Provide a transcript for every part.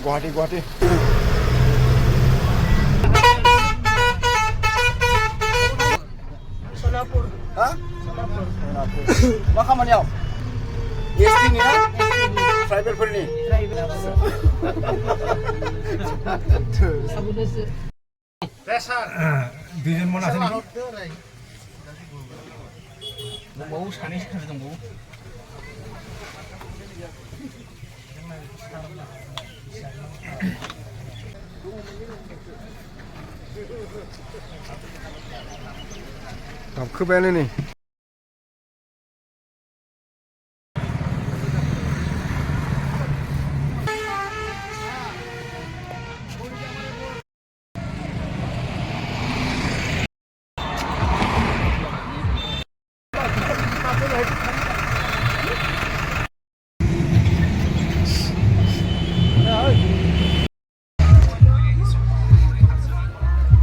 गुवाहाटी सोलापुर मा खामानियाव एसटिनि ना ट्राइबेलफोरनि दुइजन मन আছে নাকি दंबावो सानै साथाम दंबावो गाबखोबायानो नै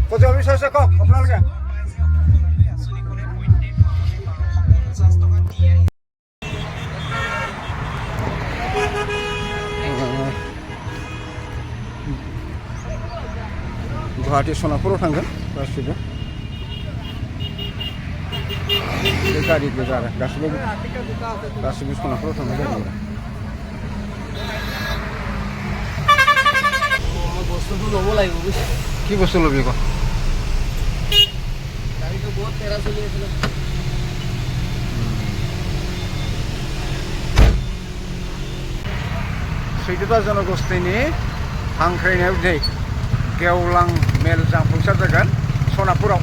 কত বিষয় আছে কক আপোনালোকে गुवाहाटी सनापुराव थांगोन गासिबो बे गारि गोजा आरो गासिबो सनापुराव थांनाय जायो বস্তুটো ল'ব লাগিব কি বস্তু ল'বি ক গাড়ীটো বহুত তেৰা চলি আছিলে सैदोबा जनगोष्ठीनि हांख्रायनायाव दिनै गेवलां मेल जाफुंसार जागोन सनापुराव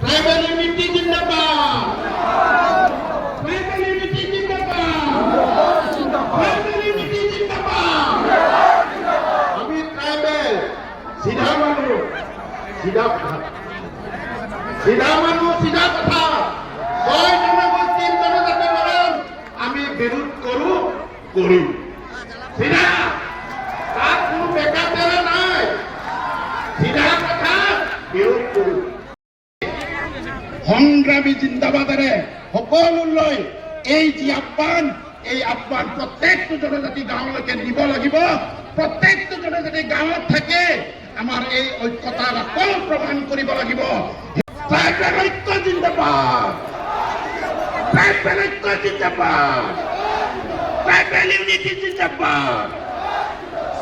ट्राइबल यूनिटी जिंदाबाद ट्राइबल यूनिटी जिंदाबाद ट्राइबल यूनिटी जिंदाबाद আমি ট্রাইবেল সিধা মানুহ সিধা কথা ছয় জনগোষ্ঠীৰ জনজাতিকৰণ আমি বিৰোধ কৰিম সিধা তাত কোনো বেকাতেৰা নাই সিধা কথা বিৰোধ কৰোঁ সংগ্ৰামী জিন্দাবাদেৰে সকলোলৈ এই যি আহ্বান এই আহ্বান প্ৰত্যেকটো জনজাতি গাঁৱলৈকে নিব লাগিব প্ৰত্যেকটো জনজাতি গাঁৱত থাকে আমাৰ এই ঐক্যতাৰ আকৌ প্ৰমাণ কৰিব লাগিব ট্ৰাইবেল ঐক্য জিন্দাবাদ ট্ৰাইবেল ঐক্য জিন্দাবাদ ট্ৰাইবেল ইউনিটি জিন্দাবাদ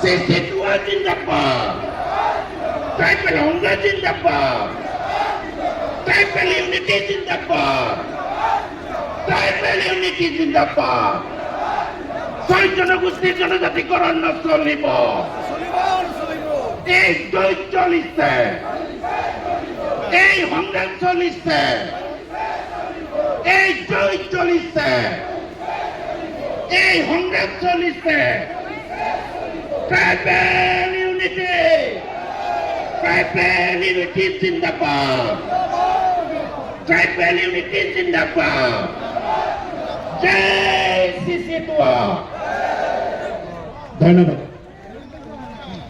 CC2 জিন্দাবাদ ট্ৰাইবেল সংঘ জিন্দাবাদ ट्राइबल यूनिटी जिंदाबाद ट्राइबल यूनिटी जिंदाबाद ছয় জনগোষ্ঠীৰ জনজাতিকৰণ নচলিব এই যুদ্ধ চলিছে এই সংগ্ৰাম চলিছে এই যুদ্ধ চলিছে এই সংগ্ৰাম চলিছে ট্ৰাইবেল ইউনিটি জিন্দাবাদ ट्राइबल यूनिटी जिंदाबाद जय CC2 धन्यवाद।